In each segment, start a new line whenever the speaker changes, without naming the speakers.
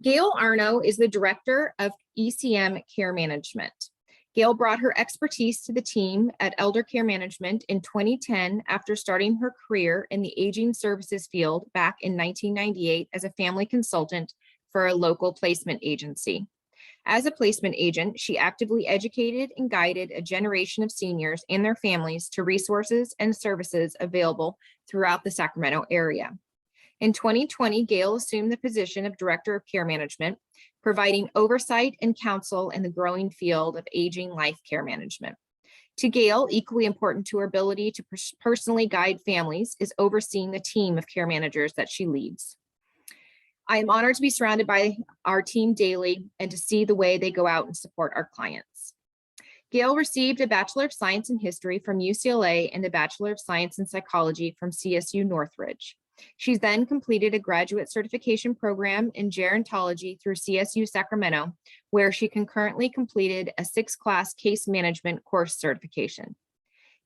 Gail Arno is the Director of ECM Care Management. Gail brought her expertise to the team at Elder Care Management in 2010 after starting her career in the aging services field back in 1998 as a family consultant for a local placement agency. As a placement agent, she actively educated and guided a generation of seniors and their families to resources and services available throughout the Sacramento area. In 2020, Gail assumed the position of Director of Care Management, providing oversight and counsel in the growing field of aging life care management. To Gail, equally important to her ability to personally guide families is overseeing the team of care managers that she leads. I am honored to be surrounded by our team daily and to see the way they go out and support our clients. Gail received a Bachelor of Science in History from UCLA and a Bachelor of Science in Psychology from CSU Northridge. She then completed a graduate certification program in gerontology through CSU Sacramento, where she concurrently completed a 6-class case management course certification.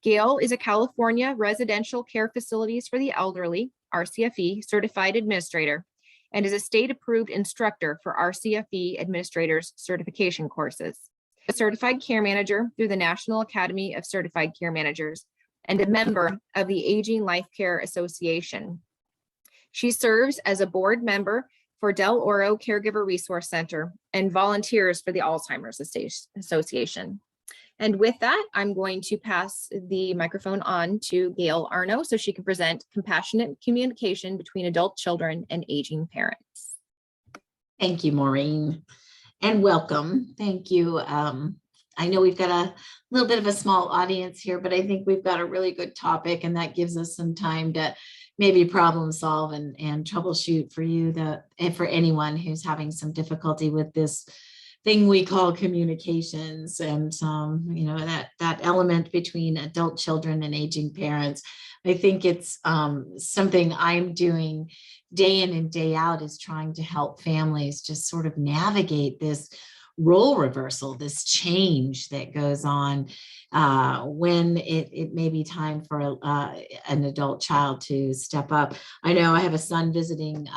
Gail is a California Residential Care Facilities for the Elderly, RCFE, certified administrator, and is a state-approved instructor for RCFE administrators certification courses, a certified care manager through the National Academy of Certified Care Managers, and a member of the Aging Life Care Association. She serves as a board member for Del Oro Caregiver Resource Center and volunteers for the Alzheimer's Association. And with that, I'm going to pass the microphone on to Gail Arno so she can present compassionate communication between adult children and aging parents.
Thank you, Maureen, and welcome. Thank you. I know we've got a little bit of a small audience here, but I think we've got a really good topic, and that gives us some time to maybe problem solve and troubleshoot for you, and for anyone who's having some difficulty with this thing we call communications, and that element between adult children and aging parents. I think it's something I'm doing day in and day out, is trying to help families just sort of navigate this role reversal, this change that goes on when it may be time for an adult child to step up. I know I have a son visiting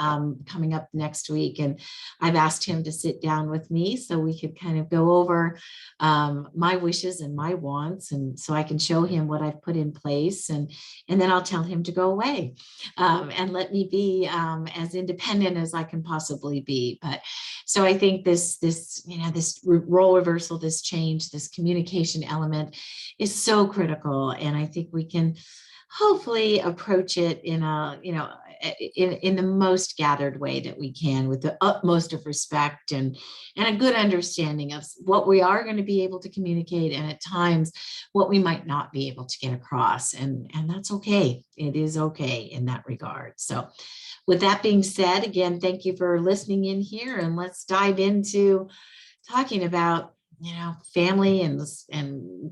coming up next week, and I've asked him to sit down with me so we could kind of go over my wishes and my wants, and so I can show him what I've put in place, and then I'll tell him to go away and let me be as independent as I can possibly be. But so I think this role reversal, this change, this communication element is so critical, and I think we can hopefully approach it in the most gathered way that we can, with the utmost of respect and a good understanding of what we are going to be able to communicate, and at times what we might not be able to get across, and that's okay. It is okay in that regard. So with that being said, again, thank you for listening in here, and let's dive into talking about family and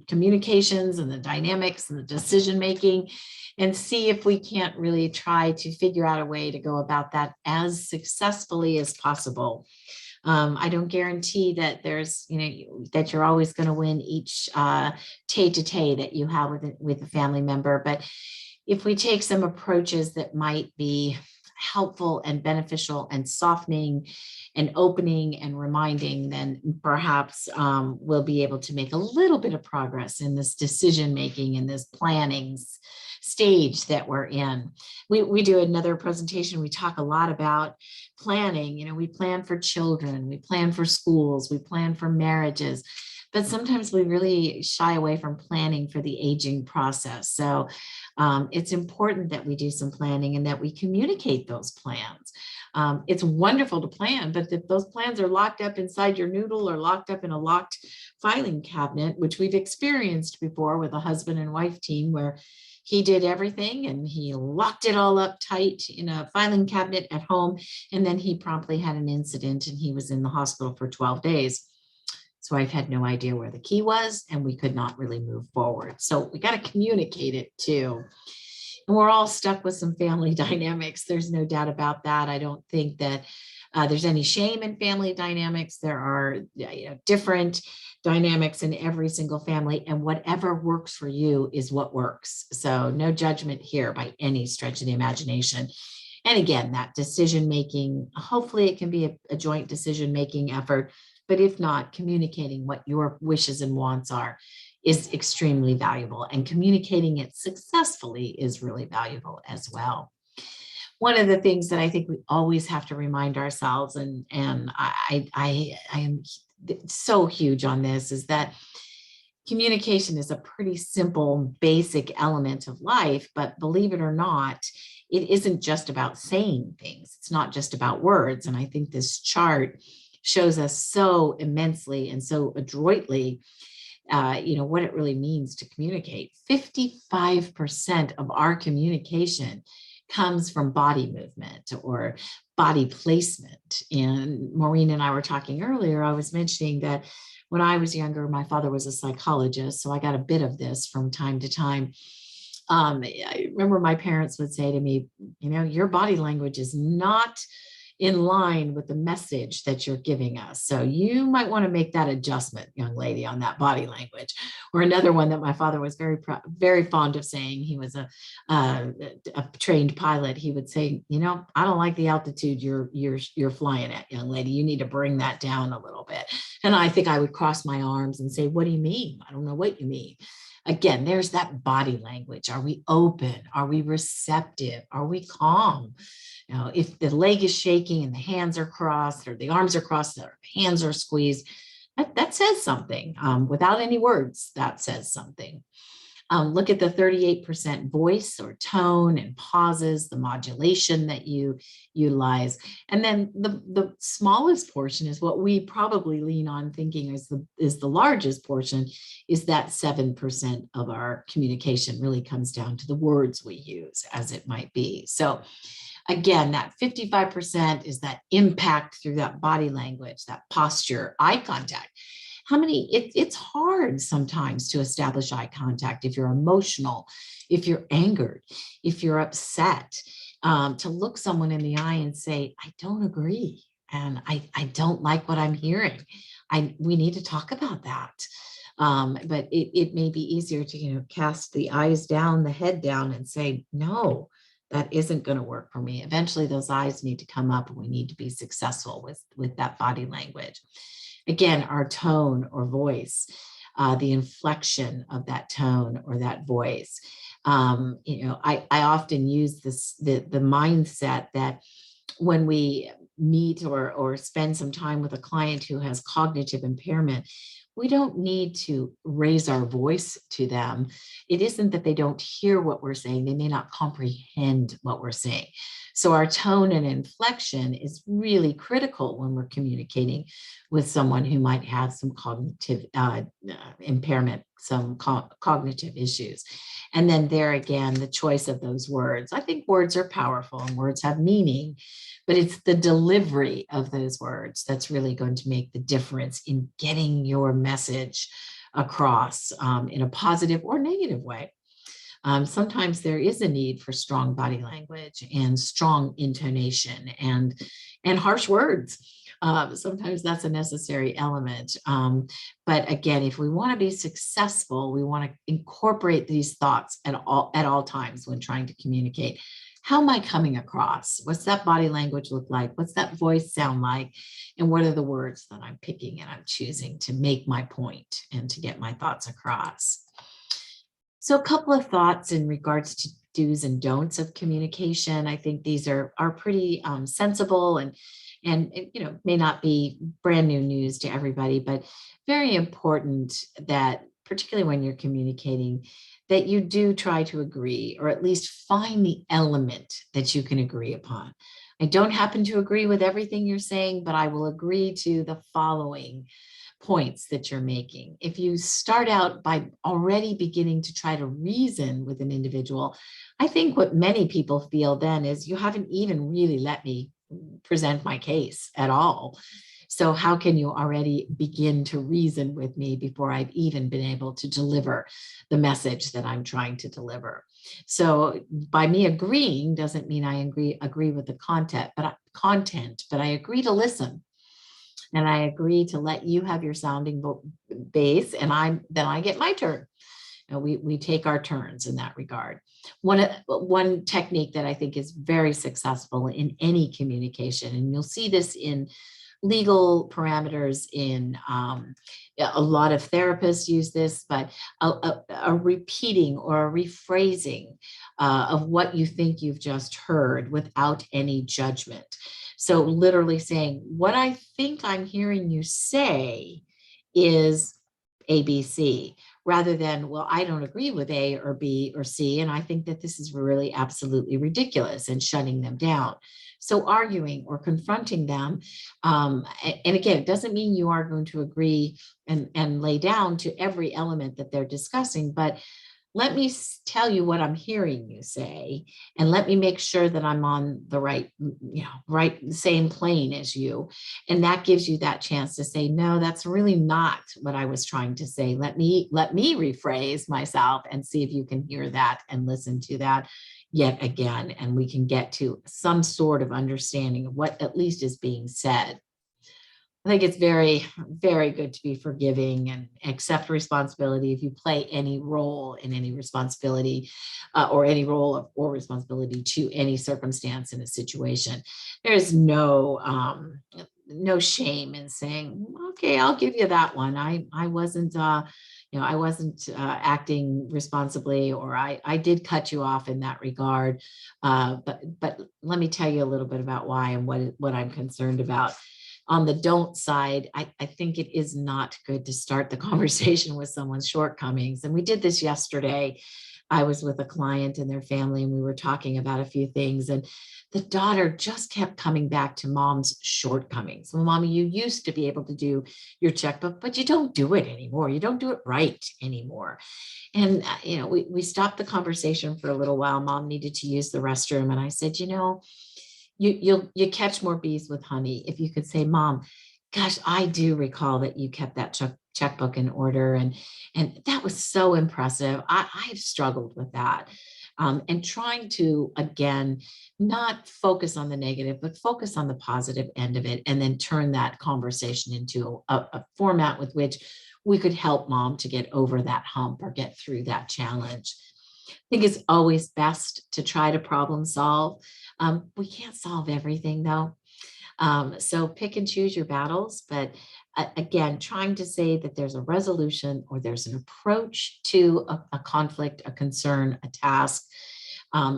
communications and the dynamics and the decision making, and see if we can't really try to figure out a way to go about that as successfully as possible. I don't guarantee that that you're always going to win each tete-a-tete that you have with a family member, but if we take some approaches that might be helpful and beneficial and softening and opening and reminding, then perhaps we'll be able to make a little bit of progress in this decision making and this planning stage that we're in. We do another presentation. We talk a lot about planning. We plan for children, we plan for schools, we plan for marriages, but sometimes we really shy away from planning for the aging process. So it's important that we do some planning and that we communicate those plans. It's wonderful to plan, but if those plans are locked up inside your noodle or locked up in a locked filing cabinet, which we've experienced before with a husband and wife team, where he did everything and he locked it all up tight in a filing cabinet at home, and then he promptly had an incident and he was in the hospital for 12 days. So I've had no idea where the key was, and we could not really move forward. So we got to communicate it too. And we're all stuck with some family dynamics. There's no doubt about that. I don't think that there's any shame in family dynamics. There are different dynamics in every single family, and whatever works for you is what works. So no judgment here by any stretch of the imagination. And again, that decision-making, hopefully it can be a joint decision-making effort, but if not, communicating what your wishes and wants are is extremely valuable, and communicating it successfully is really valuable as well. One of the things that I think we always have to remind ourselves, and I am so huge on this, is that communication is a pretty simple, basic element of life, but believe it or not, it isn't just about saying things. It's not just about words. And I think this chart shows us so immensely and so adroitly, what it really means to communicate. 55% of our communication comes from body movement or body placement. And Maureen and I were talking earlier, I was mentioning that when I was younger, my father was a psychologist, so I got a bit of this from time to time. I remember my parents would say to me, your body language is not in line with the message that you're giving us. So you might want to make that adjustment, young lady, on that body language. Or another one that my father was very fond of saying, he was a trained pilot. He would say, I don't like the altitude you're flying at, young lady. You need to bring that down a little bit. And I think I would cross my arms and say, what do you mean? I don't know what you mean. Again, there's that body language. Are we open? Are we receptive? Are we calm? If the leg is shaking and the hands are crossed, or the arms are crossed, or hands are squeezed, that says something. Without any words, that says something. Look at the 38% voice or tone and pauses, the modulation that you utilize. And then the smallest portion is what we probably lean on thinking is the largest portion, is that 7% of our communication really comes down to the words we use, as it might be. So again, that 55% is that impact through that body language, that posture, eye contact. It's hard sometimes to establish eye contact if you're emotional, if you're angered, if you're upset, to look someone in the eye and say, I don't agree. And I don't like what I'm hearing. We need to talk about that. But it may be easier to, cast the eyes down, the head down, and say, no, that isn't going to work for me. Eventually those eyes need to come up, and we need to be successful with that body language. Again, our tone or voice, the inflection of that tone or that voice. I often use the mindset that when we meet or spend some time with a client who has cognitive impairment, we don't need to raise our voice to them. It isn't that they don't hear what we're saying. They may not comprehend what we're saying. So our tone and inflection is really critical when we're communicating with someone who might have some cognitive impairment, some cognitive issues. And then there again, the choice of those words. I think words are powerful and words have meaning, but it's the delivery of those words that's really going to make the difference in getting your message across in a positive or negative way. Sometimes there is a need for strong body language and strong intonation and harsh words. Sometimes that's a necessary element. But again, if we want to be successful, we want to incorporate these thoughts at all times when trying to communicate. How am I coming across? What's that body language look like? What's that voice sound like? And what are the words that I'm picking and I'm choosing to make my point and to get my thoughts across? So a couple of thoughts in regards to do's and don'ts of communication. I think these are pretty sensible and may not be brand new news to everybody, but very important that particularly when you're communicating, that you do try to agree, or at least find the element that you can agree upon. I don't happen to agree with everything you're saying, but I will agree to the following points that you're making. If you start out by already beginning to try to reason with an individual, I think what many people feel then is you haven't even really let me present my case at all. So how can you already begin to reason with me before I've even been able to deliver the message that I'm trying to deliver? So by me agreeing doesn't mean I agree with the content, but I agree to listen. And I agree to let you have your sounding base, and then I get my turn. we take our turns in that regard. One technique that I think is very successful in any communication, and you'll see this in legal parameters, in a lot of therapists use this, but a repeating or a rephrasing of what you think you've just heard without any judgment. So literally saying, what I think I'm hearing you say is ABC, rather than, well, I don't agree with A or B or C, and I think that this is really absolutely ridiculous, and shutting them down. So arguing or confronting them, and again, it doesn't mean you are going to agree and lay down to every element that they're discussing, but let me tell you what I'm hearing you say, and let me make sure that I'm on the right, same plane as you. And that gives you that chance to say, no, that's really not what I was trying to say. Let me rephrase myself and see if you can hear that and listen to that yet again. And we can get to some sort of understanding of what at least is being said. I think it's very, very good to be forgiving and accept responsibility. If you play any role in any responsibility or any role or responsibility to any circumstance in a situation, there's no shame in saying, okay, I'll give you that one. I wasn't, I wasn't acting responsibly, or I did cut you off in that regard. But let me tell you a little bit about why and what I'm concerned about. On the don't side, I think it is not good to start the conversation with someone's shortcomings. And we did this yesterday. I was with a client and their family, and we were talking about a few things. And the daughter just kept coming back to mom's shortcomings. Well, mommy, you used to be able to do your checkbook, but you don't do it anymore. You don't do it right anymore. And, we stopped the conversation for a little while. Mom needed to use the restroom. And I said, you catch more bees with honey if you could say, Mom, gosh, I do recall that you kept that checkbook in order. And that was so impressive. I've struggled with that. And trying to, again, not focus on the negative, but focus on the positive end of it, and then turn that conversation into a format with which we could help mom to get over that hump or get through that challenge. I think it's always best to try to problem solve. We can't solve everything though. So pick and choose your battles, but again, trying to say that there's a resolution or there's an approach to a conflict, a concern, a task,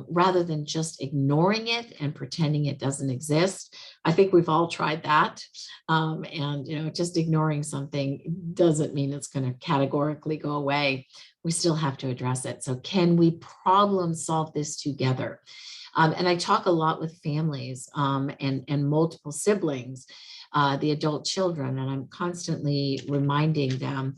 rather than just ignoring it and pretending it doesn't exist. I think we've all tried that. And just ignoring something doesn't mean it's going to categorically go away. We still have to address it. So can we problem solve this together? And I talk a lot with families and multiple siblings, the adult children, and I'm constantly reminding them,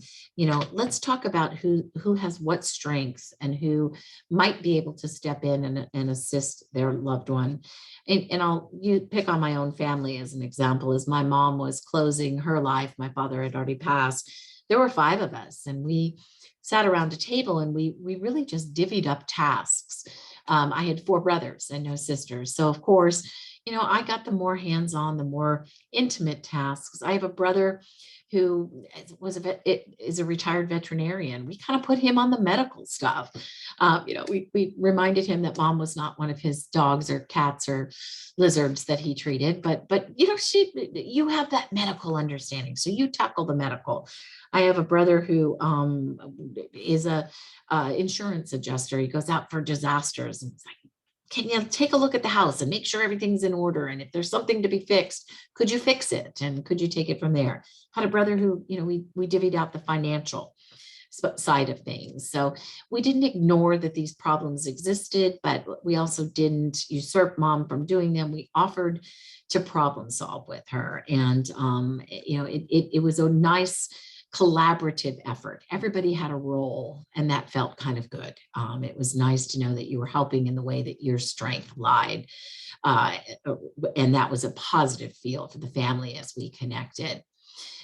let's talk about who has what strengths and who might be able to step in and assist their loved one. And I'll pick on my own family as an example. As my mom was closing her life, my father had already passed. There were 5 of us, and we sat around a table and we really just divvied up tasks. I had 4 brothers and no sisters. So of course, I got the more hands-on, the more intimate tasks. I have a brother who is a retired veterinarian. We kind of put him on the medical stuff. We reminded him that mom was not one of his dogs or cats or lizards that he treated, but you have that medical understanding, so you tackle the medical. I have a brother who is a insurance adjuster. He goes out for disasters, and it's like, can you take a look at the house and make sure everything's in order? And if there's something to be fixed, could you fix it? And could you take it from there? Had a brother who, we divvied out the financial side of things. So we didn't ignore that these problems existed, but we also didn't usurp mom from doing them. We offered to problem solve with her. And, it was a nice collaborative effort. Everybody had a role, and that felt kind of good. It was nice to know that you were helping in the way that your strength lied. And that was a positive feel for the family as we connected.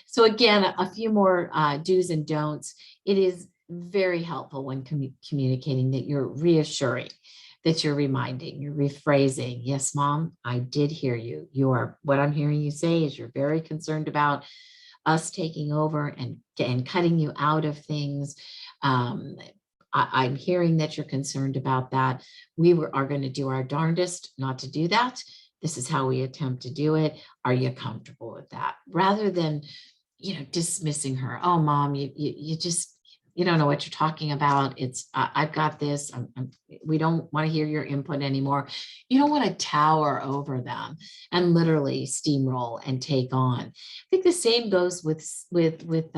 So again, a few more do's and don'ts. It is very helpful when communicating that you're reassuring, that you're reminding, you're rephrasing. Yes, mom, I did hear you. What I'm hearing you say is you're very concerned about us taking over and cutting you out of things. I'm hearing that you're concerned about that. Are going to do our darndest not to do that. This is how we attempt to do it. Are you comfortable with that? Rather than, dismissing her. Oh, mom, you just, you don't know what you're talking about. I've got this. We don't want to hear your input anymore. You don't want to tower over them and literally steamroll and take on. I think the same goes with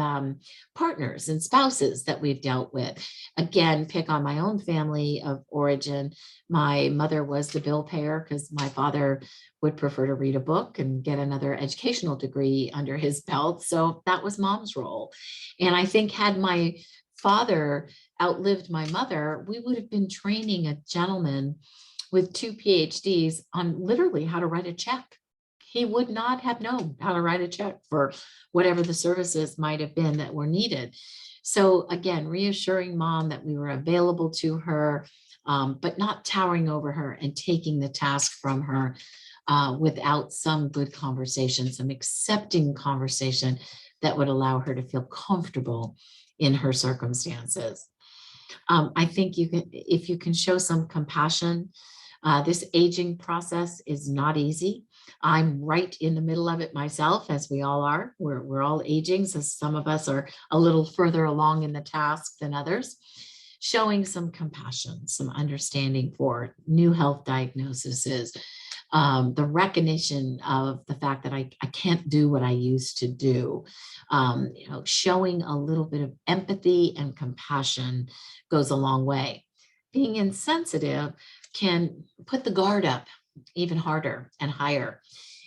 partners and spouses that we've dealt with. Again, pick on my own family of origin. My mother was the bill payer because my father would prefer to read a book and get another educational degree under his belt. So that was mom's role. And I think had my father outlived my mother, we would have been training a gentleman with 2 PhDs on literally how to write a check. He would not have known how to write a check for whatever the services might have been that were needed. So again, reassuring mom that we were available to her, but not towering over her and taking the task from her without some good conversation, some accepting conversation that would allow her to feel comfortable in her circumstances. I think if you can show some compassion, this aging process is not easy. I'm right in the middle of it myself, as we all are. We're all aging, so some of us are a little further along in the task than others. Showing some compassion, some understanding for new health diagnoses, the recognition of the fact that I can't do what I used to do. Showing a little bit of empathy and compassion goes a long way. Being insensitive can put the guard up even harder and higher.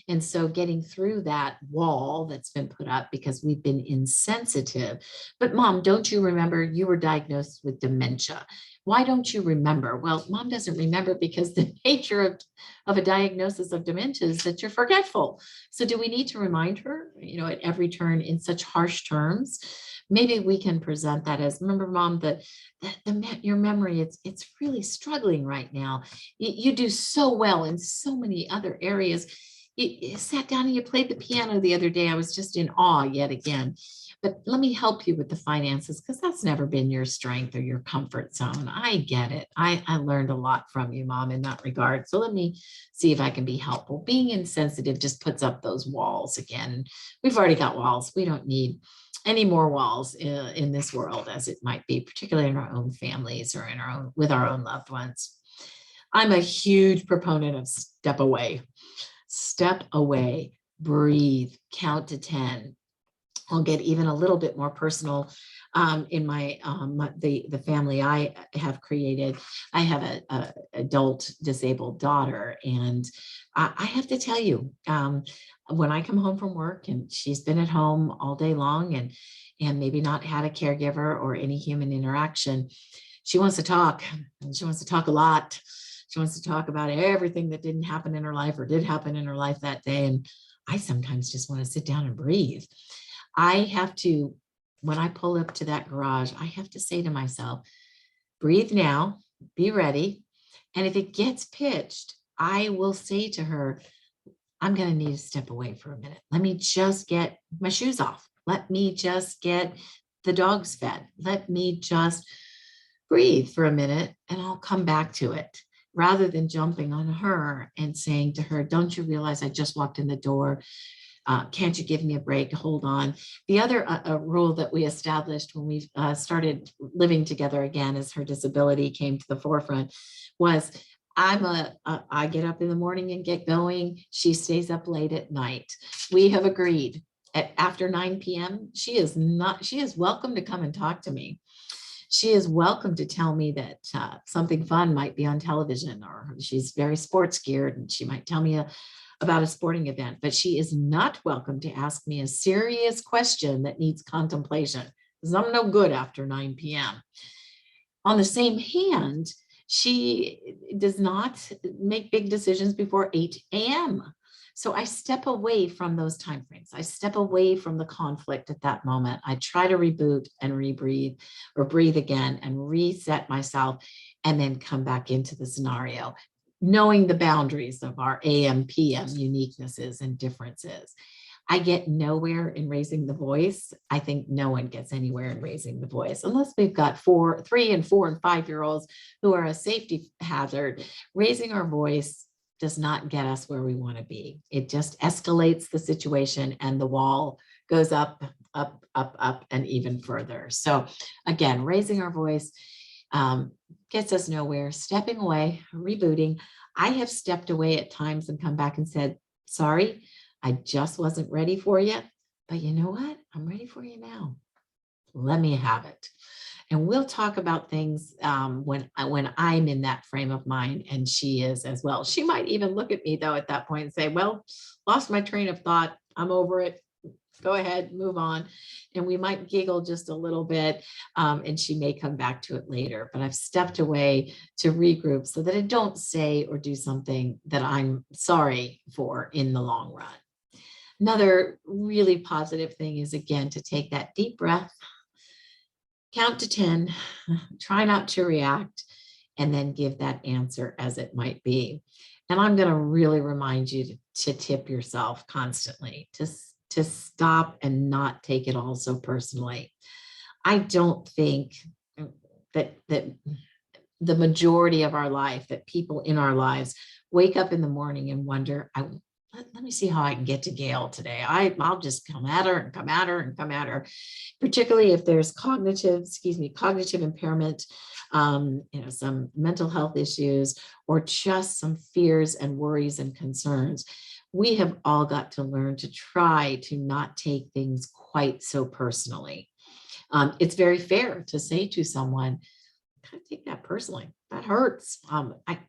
And so getting through that wall that's been put up because we've been insensitive. But mom, don't you remember you were diagnosed with dementia? Why don't you remember? Well, mom doesn't remember because the nature of a diagnosis of dementia is that you're forgetful. So do we need to remind her, at every turn in such harsh terms? Maybe we can present that as, remember, mom, your memory, it's really struggling right now. You do so well in so many other areas. You sat down and you played the piano the other day. I was just in awe yet again. But let me help you with the finances because that's never been your strength or your comfort zone. I get it. I learned a lot from you, mom, in that regard. So let me see if I can be helpful. Being insensitive just puts up those walls again. We've already got walls. We don't need any more walls in this world, as it might be, particularly in our own families or with our own loved ones. I'm a huge proponent of step away. Step away, breathe, count to 10. I'll get even a little bit more personal in the family I have created. I have an adult disabled daughter, and I have to tell you, when I come home from work and she's been at home all day long and maybe not had a caregiver or any human interaction, she wants to talk, and she wants to talk a lot. She wants to talk about everything that didn't happen in her life or did happen in her life that day. And I sometimes just want to sit down and breathe. I have to, when I pull up to that garage, I have to say to myself, breathe now, be ready. And if it gets pitched, I will say to her, I'm going to need to step away for a minute. Let me just get my shoes off. Let me just get the dogs fed. Let me just breathe for a minute and I'll come back to it. Rather than jumping on her and saying to her, don't you realize I just walked in the door? Can't you give me a break? Hold on. The other rule that we established when we started living together again as her disability came to the forefront was I get up in the morning and get going. She stays up late at night. We have agreed after 9 p.m. She is welcome to come and talk to me. She is welcome to tell me that something fun might be on television, or she's very sports geared and she might tell me about a sporting event, but she is not welcome to ask me a serious question that needs contemplation because I'm no good after 9 p.m. On the same hand, she does not make big decisions before 8 a.m. So I step away from those timeframes. I step away from the conflict at that moment. I try to reboot and rebreathe or breathe again and reset myself and then come back into the scenario, knowing the boundaries of our AM, PM uniquenesses and differences. I get nowhere in raising the voice. I think no one gets anywhere in raising the voice unless we've got 3 and 4 and 5-year-olds who are a safety hazard. Raising our voice does not get us where we want to be. It just escalates the situation and the wall goes up, up, up, up, and even further. So again, raising our voice gets us nowhere. Stepping away, rebooting. I have stepped away at times and come back and said, sorry, I just wasn't ready for you. But you know what? I'm ready for you now. Let me have it. And we'll talk about things when I'm in that frame of mind, and she is as well. She might even look at me though at that point and say, well, lost my train of thought. I'm over it. Go ahead, move on. And we might giggle just a little bit, and she may come back to it later. But I've stepped away to regroup so that I don't say or do something that I'm sorry for in the long run. Another really positive thing is, again, to take that deep breath, count to 10, try not to react, and then give that answer as it might be. And I'm going to really remind you to tip yourself constantly, to stop and not take it all so personally. I don't think that the majority of our life, that people in our lives wake up in the morning and wonder, let me see how I can get to Gail today. I'll just come at her and come at her and come at her, particularly if there's cognitive impairment, some mental health issues, or just some fears and worries and concerns. We have all got to learn to try to not take things quite so personally. It's very fair to say to someone, I take that personally. That hurts.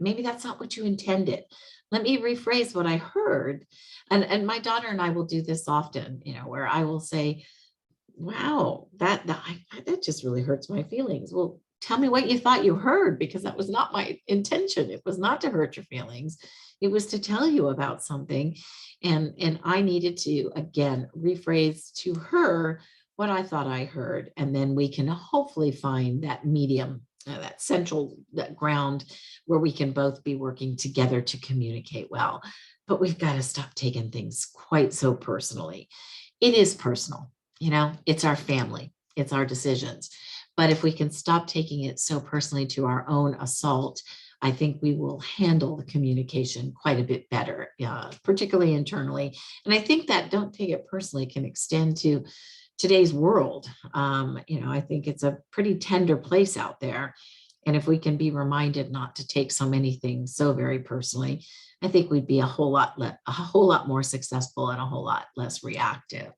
Maybe that's not what you intended. Let me rephrase what I heard. And my daughter and I will do this often, where I will say, wow, that just really hurts my feelings. Well, tell me what you thought you heard, because that was not my intention. It was not to hurt your feelings. It was to tell you about something. And I needed to, again, rephrase to her what I thought I heard. And then we can hopefully find that medium, that central, that ground where we can both be working together to communicate well. But we've got to stop taking things quite so personally. It is personal, it's our family, it's our decisions. But if we can stop taking it so personally to our own assault, I think we will handle the communication quite a bit better, particularly internally. And I think that don't take it personally can extend to today's world. I think it's a pretty tender place out there. And if we can be reminded not to take so many things so very personally, I think we'd be a whole lot more successful and a whole lot less reactive.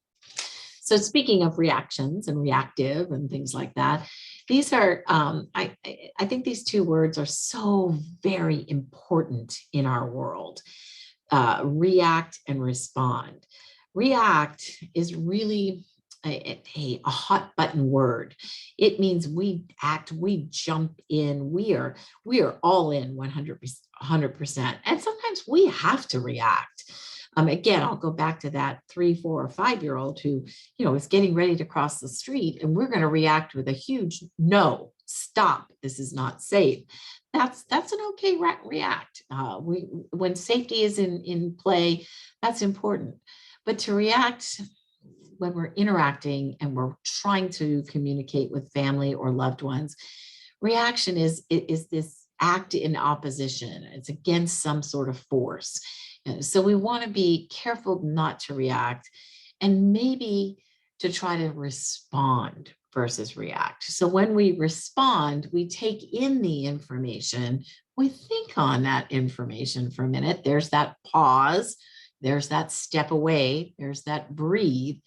So speaking of reactions and reactive and things like that, these are, I think these two words are so very important in our world, react and respond. React is really a hot button word. It means we act, we jump in, we are all in 100%. And sometimes we have to react. Again, I'll go back to that 3, 4, or 5-year-old who, is getting ready to cross the street, and we're going to react with a huge no, stop, this is not safe. That's an okay react. When safety is in play, that's important. But to react when we're interacting and we're trying to communicate with family or loved ones, reaction is this act in opposition. It's against some sort of force. So we want to be careful not to react, and maybe to try to respond versus react. So when we respond, we take in the information, we think on that information for a minute. There's that pause, there's that step away, there's that breathe,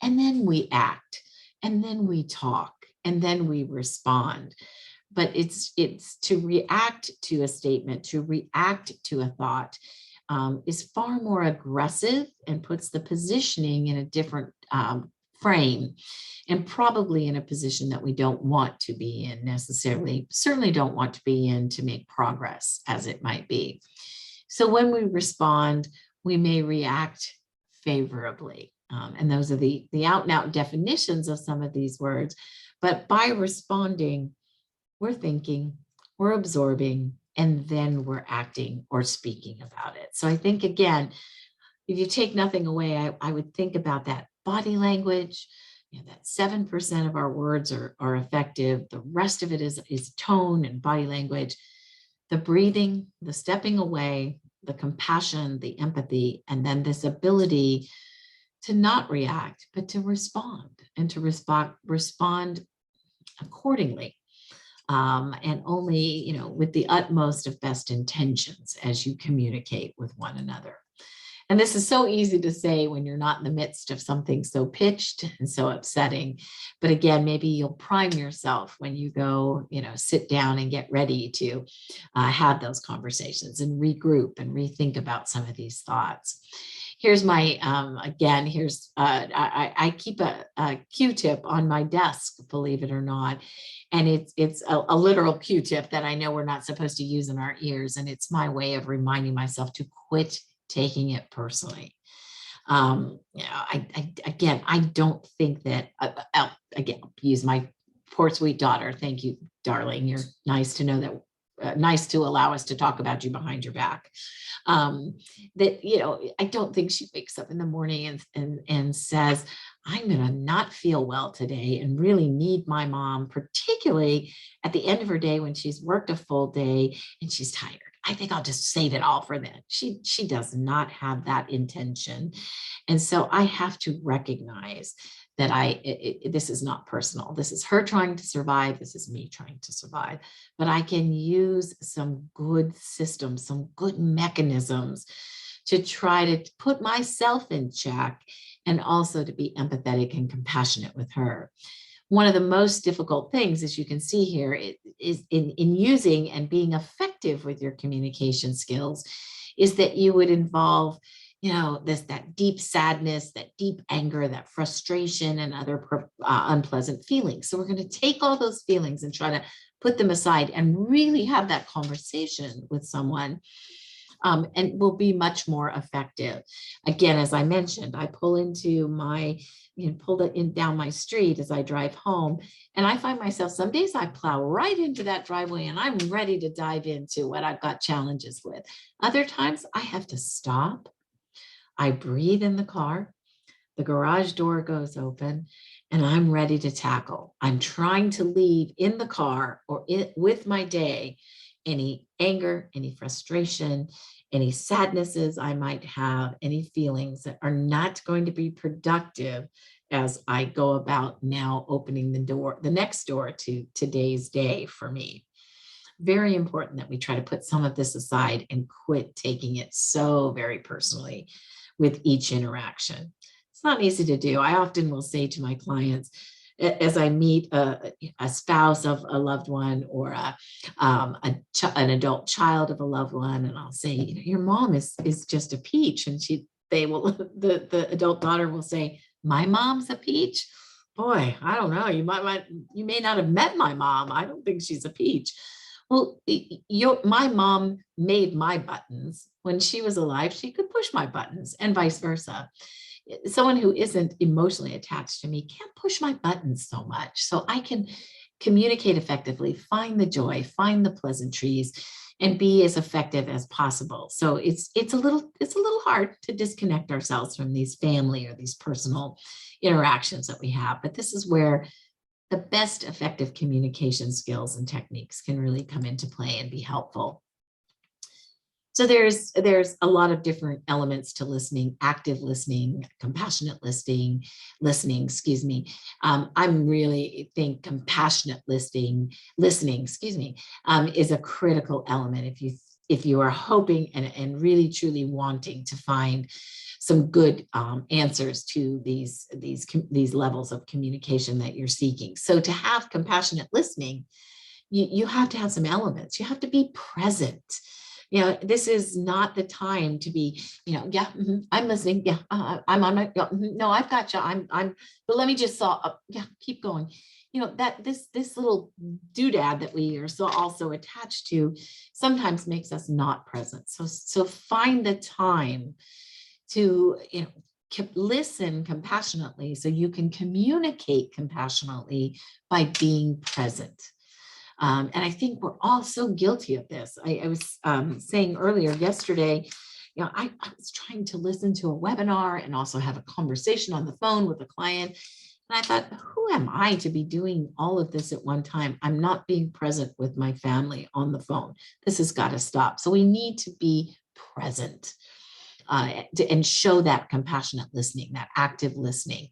and then we act, and then we talk, and then we respond. But it's to react to a statement, to react to a thought, is far more aggressive and puts the positioning in a different frame, and probably in a position that we don't want to be in necessarily, certainly don't want to be in to make progress as it might be. So when we respond, we may react favorably. And those are the out and out definitions of some of these words. But by responding, we're thinking, we're absorbing, and then we're acting or speaking about it. So I think, again, if you take nothing away, I would think about that body language. That 7% of our words are effective. The rest of it is tone and body language, the breathing, the stepping away, the compassion, the empathy, and then this ability to not react, but to respond and to respond accordingly. And only, with the utmost of best intentions as you communicate with one another. And this is so easy to say when you're not in the midst of something so pitched and so upsetting. But again, maybe you'll prime yourself when you go, sit down and get ready to have those conversations and regroup and rethink about some of these thoughts. Here's my, I keep a Q-tip on my desk, believe it or not. And it's a literal Q-tip that I know we're not supposed to use in our ears. And it's my way of reminding myself to quit taking it personally. I don't think that, again, use my poor sweet daughter. Thank you, darling. You're nice to know that, nice to allow us to talk about you behind your back. I don't think she wakes up in the morning and says, I'm going to not feel well today and really need my mom, particularly at the end of her day when she's worked a full day and she's tired. I think I'll just save it all for then. She does not have that intention. And so I have to recognize that this is not personal. This is her trying to survive. This is me trying to survive. But I can use some good systems, some good mechanisms to try to put myself in check and also to be empathetic and compassionate with her. One of the most difficult things, as you can see here, is in using and being effective with your communication skills, is that you would involve, that deep sadness, that deep anger, that frustration, and other unpleasant feelings. So we're going to take all those feelings and try to put them aside and really have that conversation with someone. And will be much more effective. Again, as I mentioned, I pull into pulled it in down my street as I drive home. And I find myself, some days I plow right into that driveway and I'm ready to dive into what I've got challenges with. Other times I have to stop. I breathe in the car. The garage door goes open and I'm ready to tackle. I'm trying to leave in the car or with my day any anger, any frustration, any sadnesses I might have, any feelings that are not going to be productive as I go about now opening the next door to today's day for me. Very important that we try to put some of this aside and quit taking it so very personally with each interaction. It's not easy to do. I often will say to my clients, as I meet a spouse of a loved one or an adult child of a loved one, and I'll say, your mom is just a peach, and the adult daughter will say, my mom's a peach. Boy, I don't know. You may not have met my mom. I don't think she's a peach. Well, my mom made my buttons. When she was alive, she could push my buttons, and vice versa. Someone who isn't emotionally attached to me can't push my buttons so much. So I can communicate effectively, find the joy, find the pleasantries, and be as effective as possible. So it's a little hard to disconnect ourselves from these family or these personal interactions that we have. But this is where the best effective communication skills and techniques can really come into play and be helpful. So there's a lot of different elements to listening: active listening, compassionate listening, I'm really think compassionate listening, is a critical element if you are hoping and really truly wanting to find some good answers to these levels of communication that you're seeking. So to have compassionate listening, you have to have some elements. You have to be present. This is not the time to be, I'm listening. Yeah, I'm on my, no, I've got you. But let me just keep going. That this little doodad that we are so also attached to sometimes makes us not present. So find the time to, listen compassionately so you can communicate compassionately by being present. And I think we're all so guilty of this. I was saying earlier yesterday, I was trying to listen to a webinar and also have a conversation on the phone with a client. And I thought, who am I to be doing all of this at one time? I'm not being present with my family on the phone. This has got to stop. So we need to be present and show that compassionate listening, that active listening.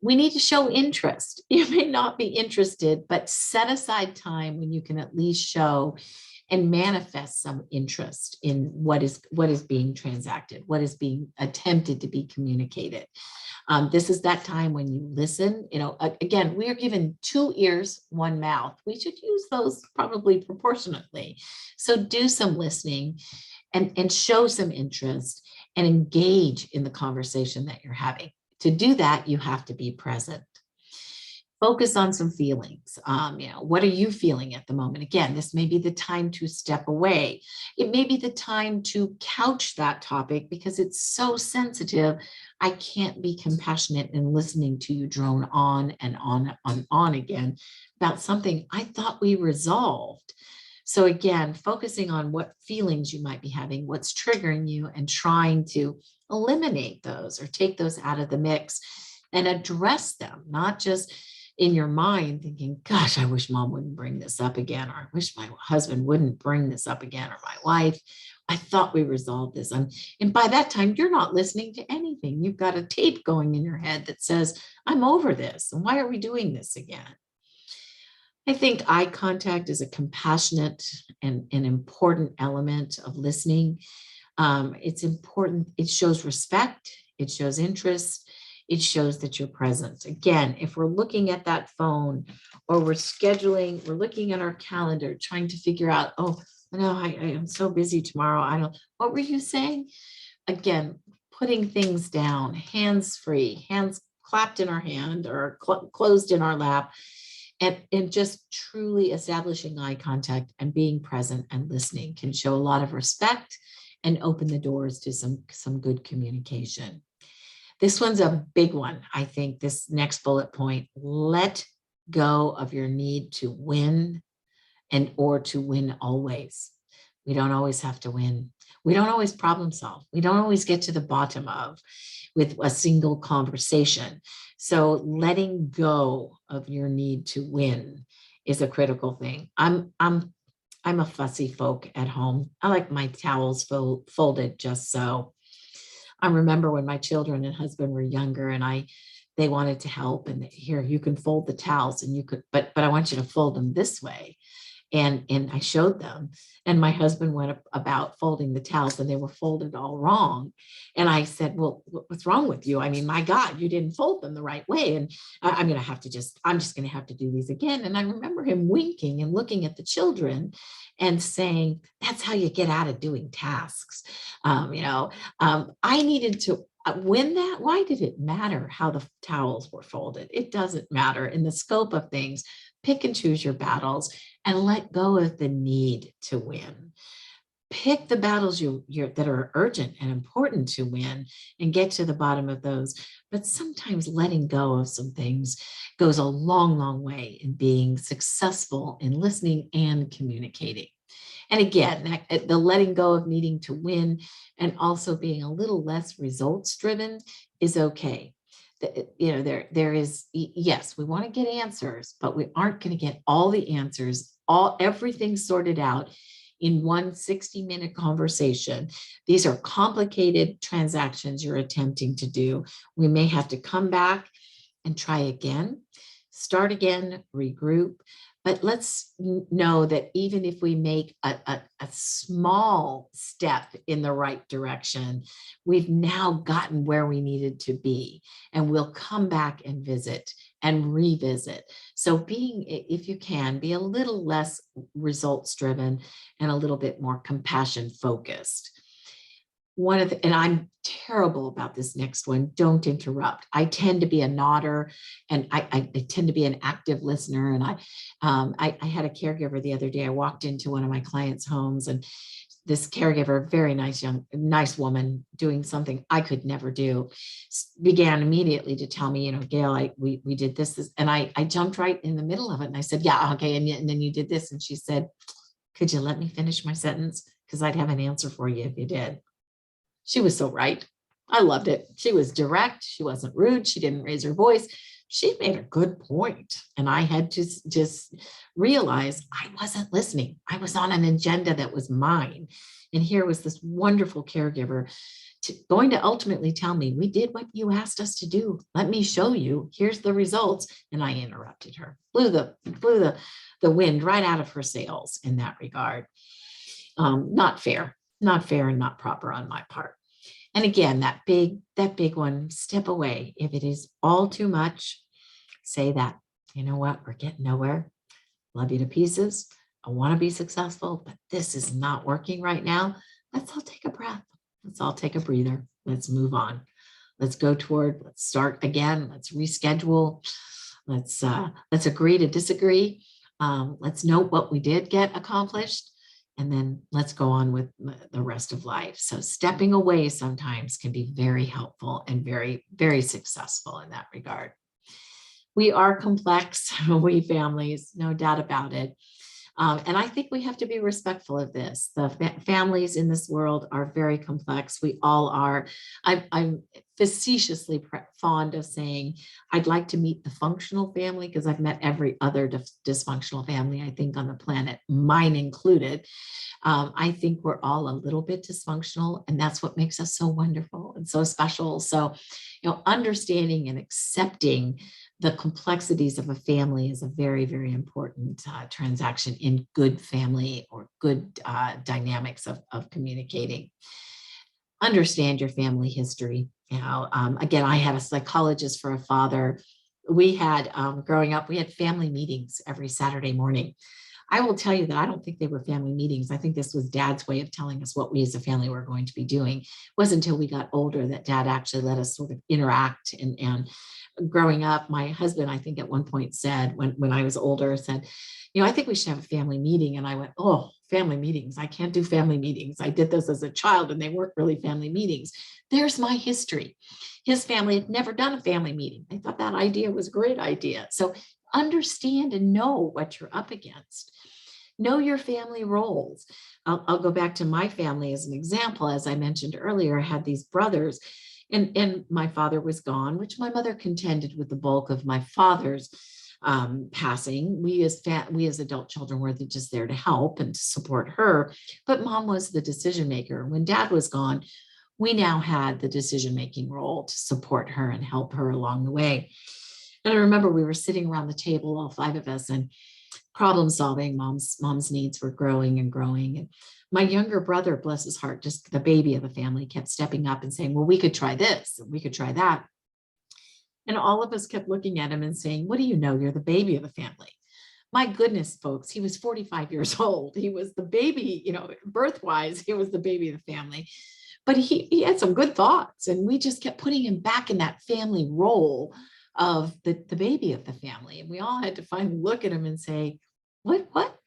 We need to show interest. You may not be interested, but set aside time when you can at least show and manifest some interest in what is being transacted, what is being attempted to be communicated. This is that time when you listen. Again, we are given 2 ears, 1 mouth. We should use those probably proportionately. So do some listening and show some interest and engage in the conversation that you're having. To do that, you have to be present. Focus on some feelings. What are you feeling at the moment? Again, this may be the time to step away. It may be the time to couch that topic because it's so sensitive. I can't be compassionate in listening to you drone on and on again about something I thought we resolved. So again, focusing on what feelings you might be having, what's triggering you, and trying to eliminate those or take those out of the mix and address them, not just in your mind thinking, gosh, I wish mom wouldn't bring this up again, or I wish my husband wouldn't bring this up again, or my wife. I thought we resolved this. And by that time, you're not listening to anything. You've got a tape going in your head that says, I'm over this. And why are we doing this again? I think eye contact is a compassionate and an important element of listening. It's important. It shows respect. It shows interest. It shows that you're present. Again, if we're looking at that phone or we're looking at our calendar, trying to figure out, oh, no, I am so busy tomorrow. What were you saying? Again, putting things down, hands free, hands clapped in our hand or closed in our lap. And just truly establishing eye contact and being present and listening can show a lot of respect and open the doors to some good communication. This one's a big one. I think this next bullet point, let go of your need to win or to win always. We don't always have to win. We don't always problem solve. We don't always get to the bottom of with a single conversation. So letting go of your need to win is a critical thing. I'm a fussy folk at home. I like my towels folded just so. I remember when my children and husband were younger and they wanted to help, and here, you can fold the towels and you could, but I want you to fold them this way. And I showed them, and my husband went about folding the towels and they were folded all wrong. And I said, well, what's wrong with you? I mean, my God, you didn't fold them the right way. And I'm just going to have to do these again. And I remember him winking and looking at the children and saying, that's how you get out of doing tasks. I needed to win that. Why did it matter how the towels were folded? It doesn't matter in the scope of things. Pick and choose your battles and let go of the need to win. Pick the battles that are urgent and important to win and get to the bottom of those. But sometimes letting go of some things goes a long, long way in being successful in listening and communicating. And again, the letting go of needing to win and also being a little less results driven is okay. There is, yes, we want to get answers, but we aren't going to get all the answers, everything sorted out in one 60-minute conversation. These are complicated transactions you're attempting to do. We may have to come back and try again, start again, regroup. But let's know that even if we make a small step in the right direction, we've now gotten where we needed to be, and we'll come back and visit and revisit. So if you can, be a little less results driven and a little bit more compassion focused. And I'm terrible about this next one, don't interrupt. I tend to be a nodder, and I tend to be an active listener. And I had a caregiver the other day. I walked into one of my clients' homes, and this caregiver, very nice woman, doing something I could never do, began immediately to tell me, Gail, we did this, and I jumped right in the middle of it. And I said, yeah, okay. And then you did this. And she said, could you let me finish my sentence? Because I'd have an answer for you if you did. She was so right. I loved it. She was direct. She wasn't rude. She didn't raise her voice. She made a good point. And I had to just realize I wasn't listening. I was on an agenda that was mine. And here was this wonderful caregiver going to ultimately tell me, we did what you asked us to do. Let me show you. Here's the results. And I interrupted her, blew the wind right out of her sails in that regard. Not fair and not proper on my part. And again, that big one, step away. If it is all too much, say that, you know what, we're getting nowhere. Love you to pieces. I want to be successful, but this is not working right now. Let's all take a breath. Let's all take a breather. Let's move on. Let's start again. Let's reschedule. Let's agree to disagree. Let's note what we did get accomplished. And then let's go on with the rest of life. So stepping away sometimes can be very helpful and very, very successful in that regard. We are complex, we families, no doubt about it. And I think we have to be respectful of this. The families in this world are very complex. We all are. I'm facetiously fond of saying, I'd like to meet the functional family because I've met every other dysfunctional family, I think, on the planet, mine included. I think we're all a little bit dysfunctional, and that's what makes us so wonderful and so special. So, understanding and accepting the complexities of a family is a very, very important transaction in good family or good dynamics of communicating. Understand your family history. Again, I had a psychologist for a father. We had, growing up, we had family meetings every Saturday morning. I will tell you that I don't think they were family meetings. I think this was Dad's way of telling us what we as a family were going to be doing. It wasn't until we got older that Dad actually let us sort of interact. And growing up, my husband, I think at one point said, when I was older, said, I think we should have a family meeting. And I went, oh, family meetings. I can't do family meetings. I did this as a child and they weren't really family meetings. There's my history. His family had never done a family meeting. They thought that idea was a great idea. So understand and know what you're up against. Know your family roles. I'll go back to my family as an example. As I mentioned earlier, I had these brothers and my father was gone, which my mother contended with the bulk of my father's passing. We as adult children were just there to help and to support her, but Mom was the decision maker. When Dad was gone, we now had the decision-making role to support her and help her along the way. And I remember we were sitting around the table, all five of us, and problem solving. Mom's needs were growing and growing. And my younger brother, bless his heart, just the baby of the family, kept stepping up and saying, well, we could try this, and we could try that. And all of us kept looking at him and saying, what do you know? You're the baby of the family. My goodness, folks, he was 45 years old. He was the baby, birth-wise, he was the baby of the family. But he had some good thoughts, and we just kept putting him back in that family role of the baby of the family. And we all had to finally look at him and say, what?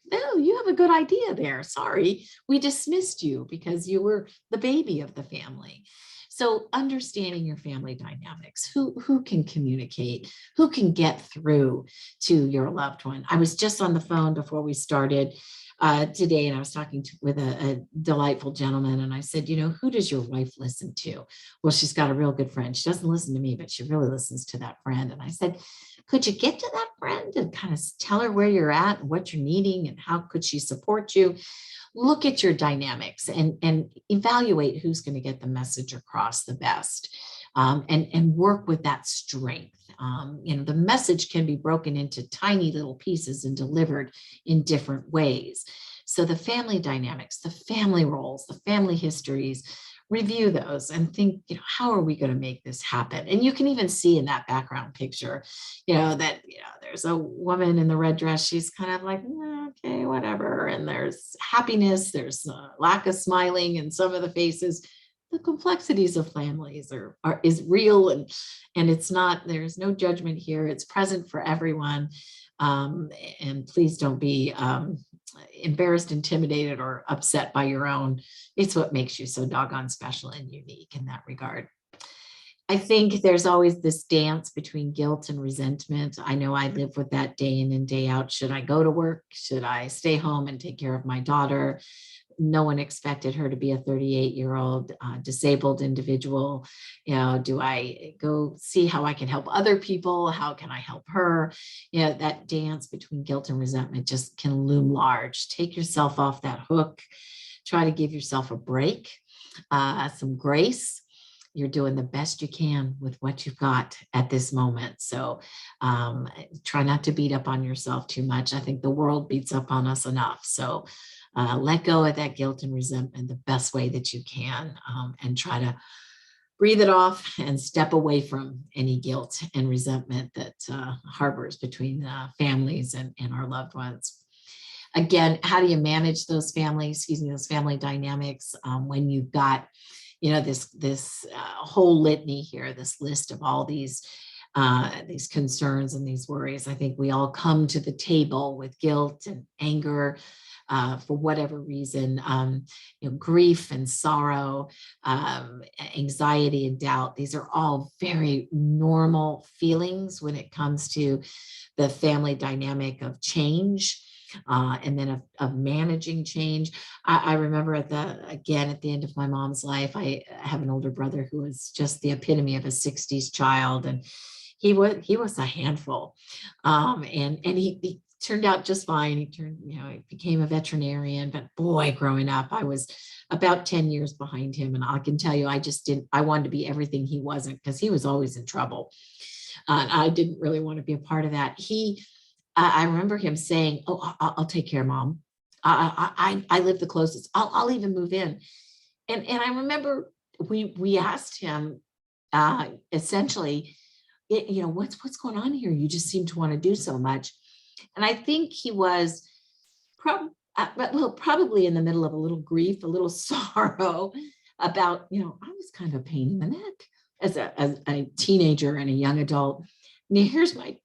No, you have a good idea there. Sorry, we dismissed you because you were the baby of the family. So understanding your family dynamics, who can communicate, who can get through to your loved one. I was just on the phone before we started today, and I was talking with a delightful gentleman, and I said, who does your wife listen to? Well, she's got a real good friend. She doesn't listen to me, but she really listens to that friend. And I said, could you get to that friend and kind of tell her where you're at and what you're needing and how could she support you? Look at your dynamics and evaluate who's going to get the message across the best, and work with that strength. The message can be broken into tiny little pieces and delivered in different ways. So the family dynamics, the family roles, the family histories, review those and think, how are we going to make this happen? And you can even see in that background picture, that, there's a woman in the red dress. She's kind of like, okay, whatever. And there's happiness, there's a lack of smiling in some of the faces. The complexities of families is real, and it's not, there's no judgment here. It's present for everyone. And please don't be embarrassed, intimidated, or upset by your own. It's what makes you so doggone special and unique in that regard. I think there's always this dance between guilt and resentment. I know I live with that day in and day out. Should I go to work? Should I stay home and take care of my daughter? no one expected her to be a 38-year-old disabled individual. Do I go see how I can help other people? How can I help her? That dance between guilt and resentment just can loom large. Take yourself off that hook. Try to give yourself a break, some grace. You're doing the best you can with what you've got at this moment. So try not to beat up on yourself too much. I think the world beats up on us enough. So let go of that guilt and resentment the best way that you can, and try to breathe it off and step away from any guilt and resentment that harbors between families and our loved ones. Again, how do you manage those those family dynamics when you've got this whole litany here, this list of all these concerns and these worries? I think we all come to the table with guilt and anger for whatever reason, grief and sorrow, anxiety and doubt. These are all very normal feelings when it comes to the family dynamic of change. And then of managing change. I remember at the end of my mom's life, I have an older brother who was just the epitome of a 60s child, and he was a handful. And he turned out just fine. He became a veterinarian, but boy, growing up, I was about 10 years behind him. And I can tell you, I wanted to be everything he wasn't, because he was always in trouble. And I didn't really want to be a part of that. I remember him saying, "Oh, I'll take care, Mom. I live the closest. I'll even move in." And I remember we asked him essentially, what's going on here? You just seem to want to do so much. And I think he was probably in the middle of a little grief, a little sorrow about, I was kind of a pain in the neck as a teenager and a young adult. Now here's my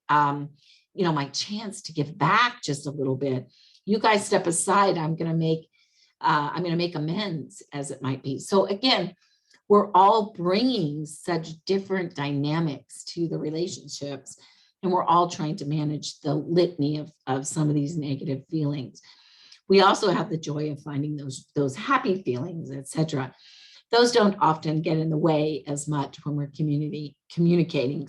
my chance to give back just a little bit. You guys step aside. I'm going to make amends, as it might be. So again, we're all bringing such different dynamics to the relationships, and we're all trying to manage the litany of some of these negative feelings. We also have the joy of finding those happy feelings, etc. Those don't often get in the way as much when we're communicating,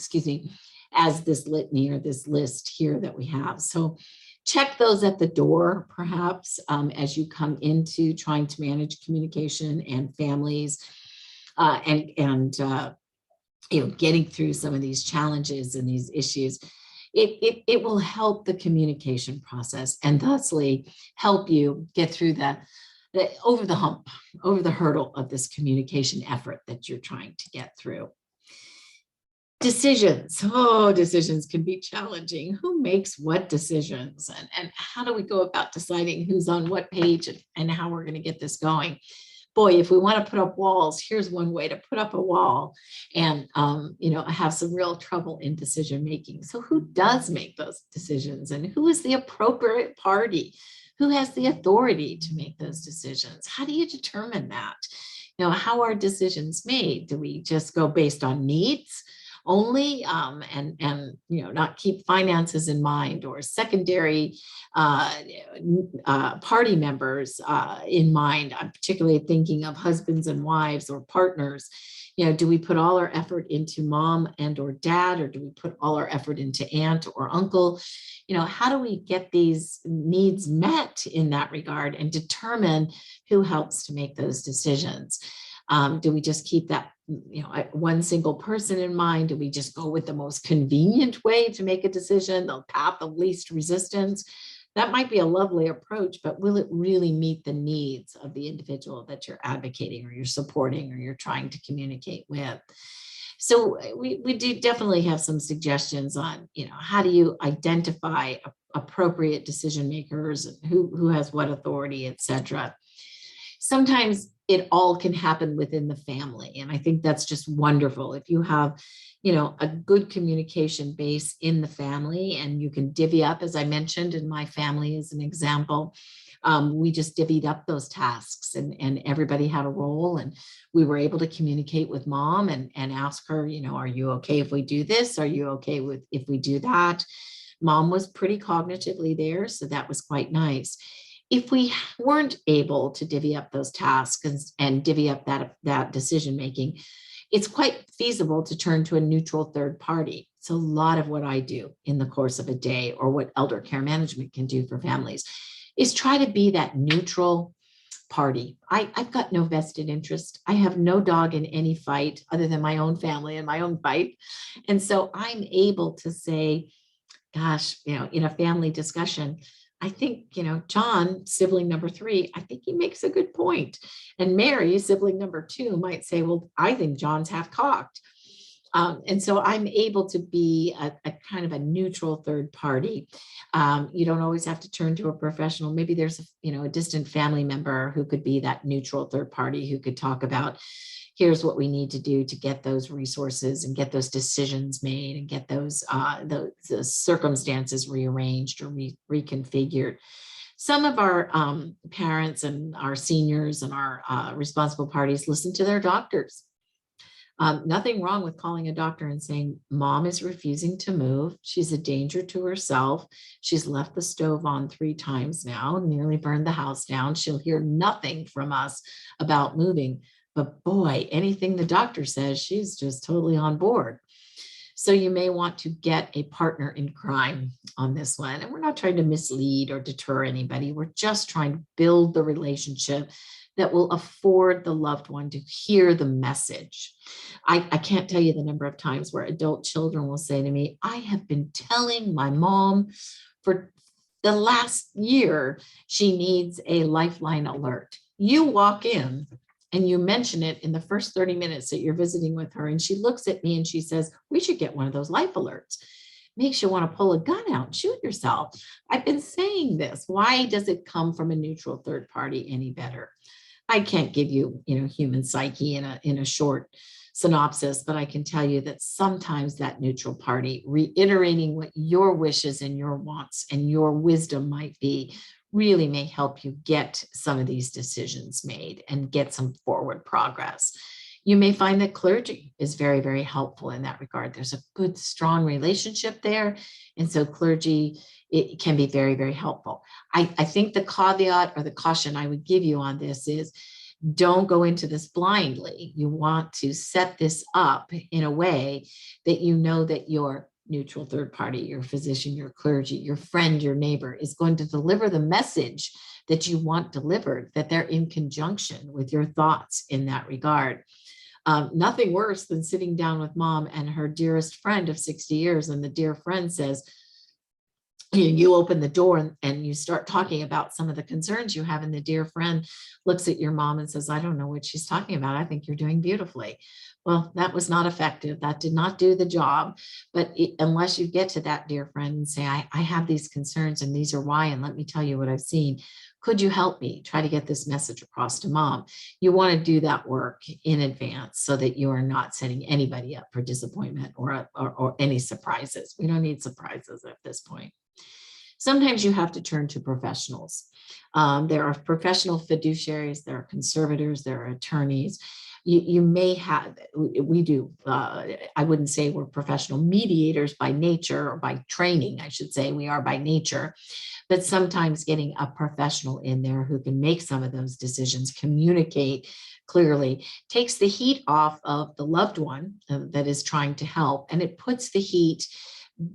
as this litany or this list here that we have. So check those at the door, perhaps, as you come into trying to manage communication and families, and getting through some of these challenges and these issues. It will help the communication process, and thusly help you get through over the hump, over the hurdle of this communication effort that you're trying to get through. Decisions can be challenging. Who makes what decisions, and how do we go about deciding who's on what page and how we're going to get this going? Boy, if we want to put up walls, here's one way to put up a wall, and have some real trouble in decision making. So who does make those decisions, and who is the appropriate party? Who has the authority to make those decisions? How do you determine that? How are decisions made? Do we just go based on needs only, and not keep finances in mind, or secondary party members in mind? I'm particularly thinking of husbands and wives or partners. Do we put all our effort into mom and or dad, or do we put all our effort into aunt or uncle? How do we get these needs met in that regard, and determine who helps to make those decisions? Do we just keep that one single person in mind? Do we just go with the most convenient way to make a decision, the path of least resistance? That might be a lovely approach, but will it really meet the needs of the individual that you're advocating, or you're supporting, or you're trying to communicate with? So we do definitely have some suggestions on, how do you identify appropriate decision makers, and who has what authority, etc. Sometimes it all can happen within the family, and I think that's just wonderful. If you have, a good communication base in the family, and you can divvy up, as I mentioned in my family as an example, we just divvied up those tasks, and everybody had a role, and we were able to communicate with mom and ask her, are you okay if we do this? Are you okay if we do that? Mom was pretty cognitively there, so that was quite nice. If we weren't able to divvy up those tasks and divvy up that decision making, it's quite feasible to turn to a neutral third party. So a lot of what I do in the course of a day, or what elder care management can do for families, is try to be that neutral party. I've got no vested interest. I have no dog in any fight other than my own family and my own fight. And so I'm able to say, gosh, in a family discussion, I think, John, sibling number 3, I think he makes a good point. And Mary, sibling number 2, might say, well, I think John's half cocked. And so I'm able to be a kind of a neutral third party. You don't always have to turn to a professional. Maybe there's a distant family member who could be that neutral third party who could talk about, here's what we need to do to get those resources and get those decisions made and get those the circumstances rearranged or reconfigured. Some of our parents and our seniors and our responsible parties listen to their doctors. Nothing wrong with calling a doctor and saying, mom is refusing to move. She's a danger to herself. She's left the stove on 3 times now, nearly burned the house down. She'll hear nothing from us about moving. But boy, anything the doctor says, she's just totally on board. So you may want to get a partner in crime on this one. And we're not trying to mislead or deter anybody. We're just trying to build the relationship that will afford the loved one to hear the message. I can't tell you the number of times where adult children will say to me, I have been telling my mom for the last year she needs a Lifeline alert. You walk in and you mention it in the first 30 minutes that you're visiting with her, and she looks at me and she says, we should get one of those life alerts. Makes you want to pull a gun out and shoot yourself. I've been saying this. Why does it come from a neutral third party any better? I can't give you, human psyche in a short synopsis, but I can tell you that sometimes that neutral party reiterating what your wishes and your wants and your wisdom might be really may help you get some of these decisions made and get some forward progress. You may find that clergy is very, very helpful in that regard. There's a good, strong relationship there. And so clergy, it can be very, very helpful. I think the caveat or the caution I would give you on this is, don't go into this blindly. You want to set this up in a way that you know that your neutral third party, your physician, your clergy, your friend, your neighbor is going to deliver the message that you want delivered, that they're in conjunction with your thoughts in that regard. Nothing worse than sitting down with mom and her dearest friend of 60 years, and the dear friend says, you open the door and you start talking about some of the concerns you have, and the dear friend looks at your mom and says, I don't know what she's talking about. I think you're doing beautifully. Well, that was not effective. That did not do the job. But unless you get to that dear friend and say, I have these concerns and these are why, and let me tell you what I've seen. Could you help me try to get this message across to mom? You want to do that work in advance so that you are not setting anybody up for disappointment or any surprises. We don't need surprises at this point. Sometimes you have to turn to professionals. There are professional fiduciaries, there are conservators, there are attorneys. You may have, we do, I wouldn't say we're professional mediators by nature or by training, I should say we are by nature, but sometimes getting a professional in there who can make some of those decisions, communicate clearly, takes the heat off of the loved one that is trying to help, and it puts the heat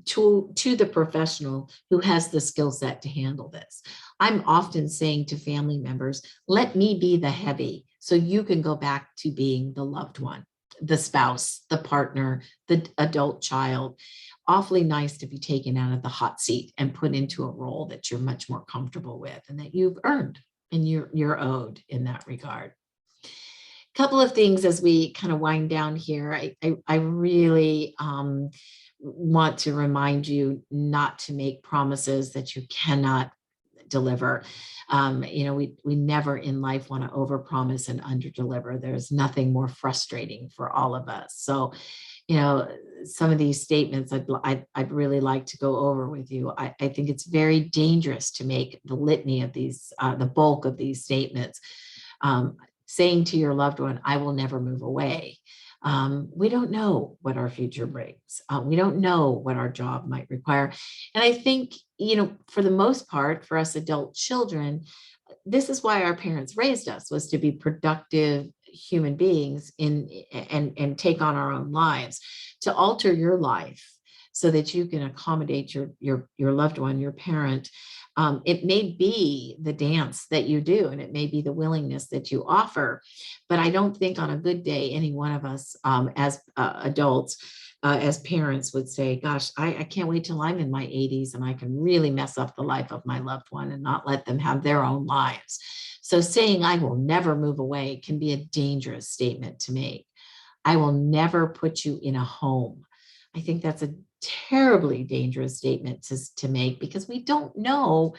to the professional who has the skill set to handle this. I'm often saying to family members, let me be the heavy so you can go back to being the loved one, the spouse, the partner, the adult child. Awfully nice to be taken out of the hot seat and put into a role that you're much more comfortable with and that you've earned and you're owed in that regard. Couple of things as we kind of wind down here. I really want to remind you not to make promises that you cannot deliver. We never in life want to overpromise and underdeliver. There's nothing more frustrating for all of us. So, some of these statements I'd really like to go over with you. I think it's very dangerous to make the litany of these, the bulk of these statements, saying to your loved one, I will never move away. We don't know what our future brings. We don't know what our job might require. And I think for the most part, for us adult children, this is why our parents raised us, was to be productive human beings and take on our own lives. To alter your life so that you can accommodate your loved one, your parent. It may be the dance that you do, and it may be the willingness that you offer, but I don't think on a good day, any one of us as adults, as parents would say, gosh, I can't wait till I'm in my 80s and I can really mess up the life of my loved one and not let them have their own lives. So saying I will never move away can be a dangerous statement to make. I will never put you in a home. I think that's a terribly dangerous statement to make, because we don't know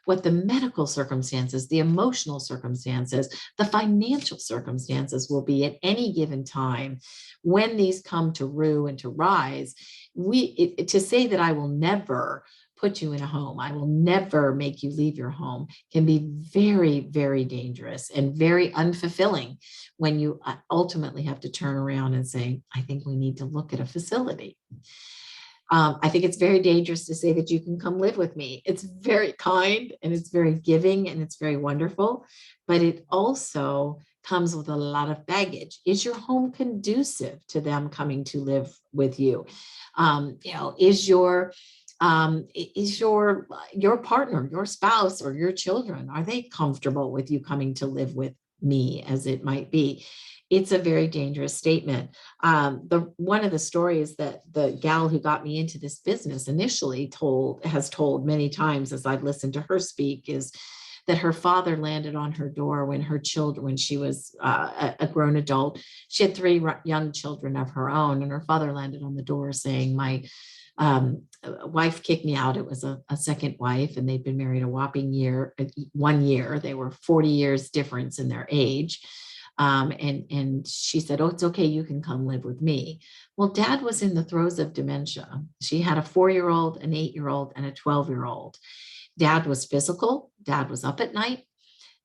what the medical circumstances, the emotional circumstances, the financial circumstances will be at any given time when these come to rue and to rise. To say that I will never put you in a home, I will never make you leave your home, can be very, very dangerous and very unfulfilling when you ultimately have to turn around and say, I think we need to look at a facility. I think it's very dangerous to say that you can come live with me. It's very kind and it's very giving and it's very wonderful, but it also comes with a lot of baggage. Is your home conducive to them coming to live with you? Is your partner, your spouse, or your children, are they comfortable with you coming to live with me, as it might be? It's a very dangerous statement. One of the stories that the gal who got me into this business initially has told many times as I've listened to her speak, is that her father landed on her door when she was a grown adult. She had 3 young children of her own, and her father landed on the door saying, my wife kicked me out. It was a second wife, and they'd been married a whopping 1 year. They were 40 years difference in their age. And she said, oh, it's okay, you can come live with me. Well, Dad was in the throes of dementia. She had a 4-year-old, an 8-year-old, and a 12-year-old. Dad was physical. Dad was up at night.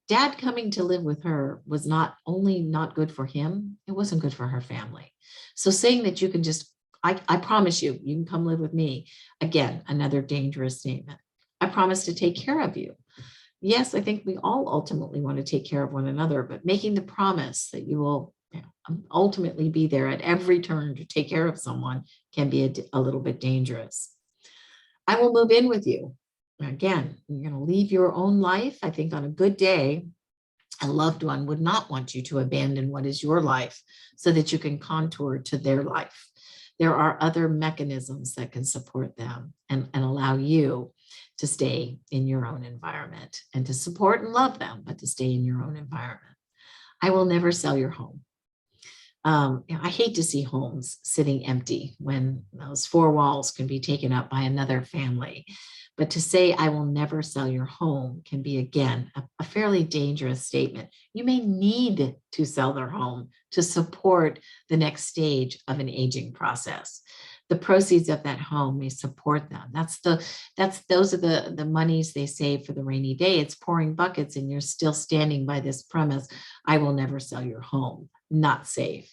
Dad coming to live with her was not only not good for him, it wasn't good for her family. So saying that you can just, I promise you, you can come live with me. Again, another dangerous statement. I promise to take care of you. Yes, I think we all ultimately want to take care of one another, but making the promise that you will ultimately be there at every turn to take care of someone can be a little bit dangerous. I will move in with you. Again, you're going to leave your own life. I think on a good day, a loved one would not want you to abandon what is your life so that you can contour to their life. There are other mechanisms that can support them and allow you to stay in your own environment and to support and love them, but to stay in your own environment. I will never sell your home. I hate to see homes sitting empty when those 4 walls can be taken up by another family. But to say I will never sell your home can be, again, a fairly dangerous statement. You may need to sell their home to support the next stage of an aging process. The proceeds of that home may support them. Those are the monies they save for the rainy day. It's pouring buckets and you're still standing by this premise. I will never sell your home. Not safe.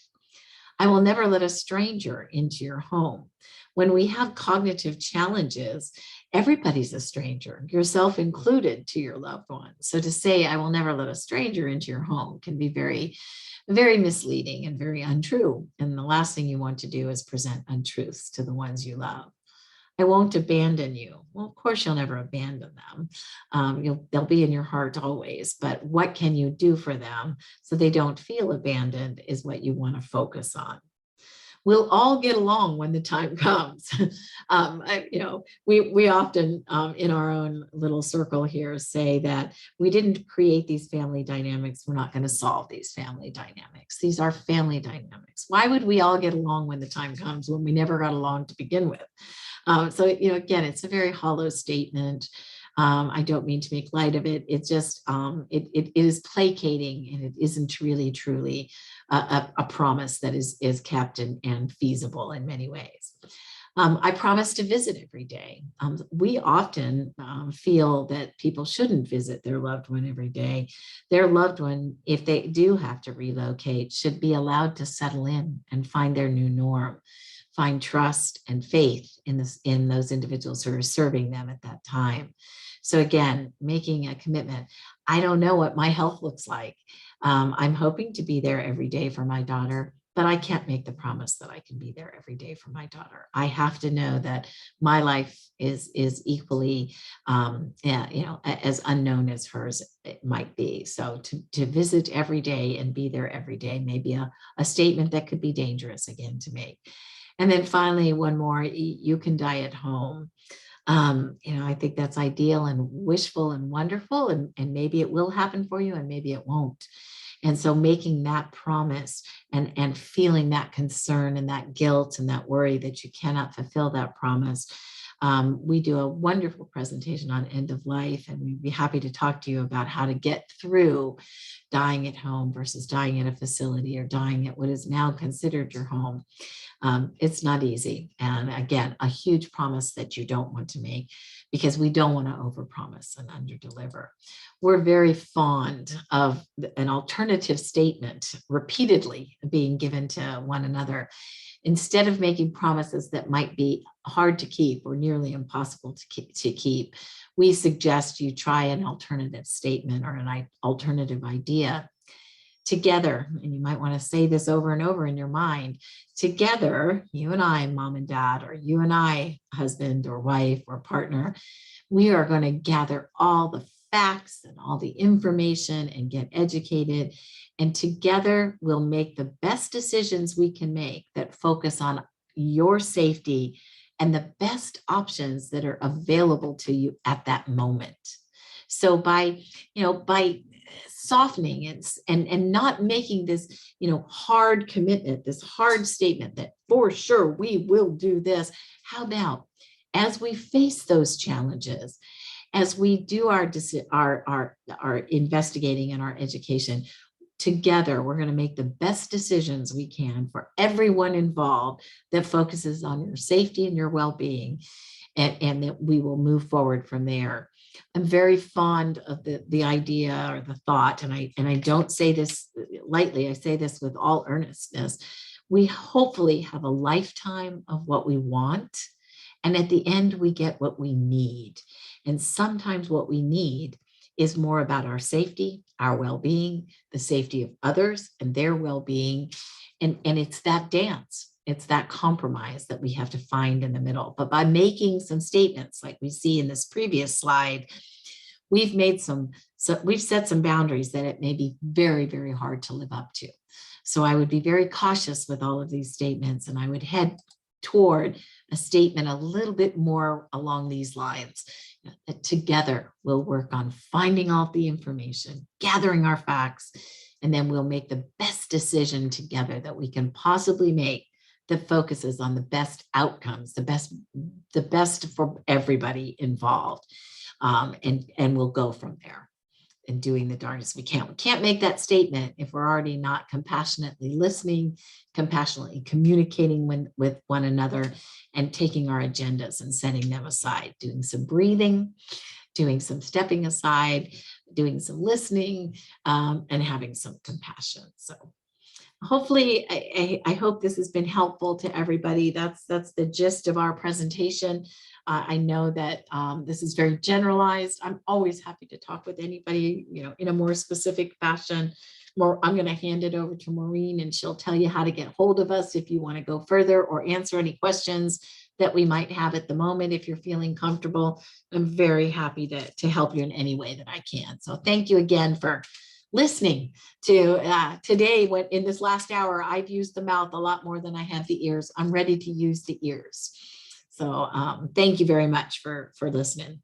I will never let a stranger into your home. When we have cognitive challenges, everybody's a stranger, yourself included, to your loved one. So to say, I will never let a stranger into your home can be very, very misleading and very untrue. And the last thing you want to do is present untruths to the ones you love. I won't abandon you. Well, of course, you'll never abandon them. They'll be in your heart always, but what can you do for them so they don't feel abandoned is what you want to focus on. We'll all get along when the time comes. We often in our own little circle here say that we didn't create these family dynamics. We're not going to solve these family dynamics. These are family dynamics. Why would we all get along when the time comes when we never got along to begin with? Again, it's a very hollow statement. I don't mean to make light of it. It's just, it is placating, and it isn't really truly a promise that is kept and feasible in many ways. I promise to visit every day. We often feel that people shouldn't visit their loved one every day. Their loved one, if they do have to relocate, should be allowed to settle in and find their new norm. find trust and faith in this, in those individuals who are serving them at that time. So again, making a commitment. I don't know what my health looks like. I'm hoping to be there every day for my daughter, but I can't make the promise that I can be there every day for my daughter. I have to know that my life is equally, yeah, you know, as unknown as hers it might be. So to visit every day and be there every day may be a statement that could be dangerous again to make. And then finally, one more, you can die at home. You know, I think that's ideal and wishful and wonderful, and maybe it will happen for you and maybe it won't. And so making that promise and feeling that concern and that guilt and that worry that you cannot fulfill that promise. We do a wonderful presentation on end of life, and we'd be happy to talk to you about how to get through dying at home versus dying at a facility or dying at what is now considered your home. It's not easy. And again, a huge promise that you don't want to make, because we don't want to overpromise and underdeliver. We're very fond of an alternative statement repeatedly being given to one another, instead of making promises that might be hard to keep or nearly impossible to keep. We suggest you try an alternative statement or an alternative idea together. And you might want to say this over and over in your mind. Together, you and I, mom and dad, or you and I, husband or wife or partner, we are going to gather all the facts and all the information and get educated. And together we'll make the best decisions we can make that focus on your safety and the best options that are available to you at that moment. So by softening and not making this, hard commitment, this hard statement that for sure we will do this. How about as we face those challenges, as we do our investigating and our education, together, we're going to make the best decisions we can for everyone involved that focuses on your safety and your well-being, and that we will move forward from there. I'm very fond of the idea or the thought, and I don't say this lightly, I say this with all earnestness. We hopefully have a lifetime of what we want, and at the end, we get what we need. And sometimes what we need is more about our safety, our well-being, the safety of others and their well-being. And it's that dance, it's that compromise that we have to find in the middle. But by making some statements like we see in this previous slide, we've set some boundaries that it may be very, very hard to live up to. So I would be very cautious with all of these statements, and I would head toward a statement a little bit more along these lines. That together we'll work on finding all the information, gathering our facts, and then we'll make the best decision together that we can possibly make that focuses on the best outcomes, the best for everybody involved. And we'll go from there and doing the darndest we can. We can't make that statement if we're already not compassionately listening, compassionately communicating with one another, and taking our agendas and setting them aside, doing some breathing, doing some stepping aside, doing some listening, and having some compassion. So hopefully, I hope this has been helpful to everybody. That's the gist of our presentation. I know that this is very generalized. I'm always happy to talk with anybody, in a more specific fashion. I'm going to hand it over to Maureen, and she'll tell you how to get hold of us if you want to go further or answer any questions that we might have at the moment. If you're feeling comfortable, I'm very happy to help you in any way that I can. So thank you again for listening to today. When in this last hour, I've used the mouth a lot more than I have the ears. I'm ready to use the ears. So thank you very much for listening.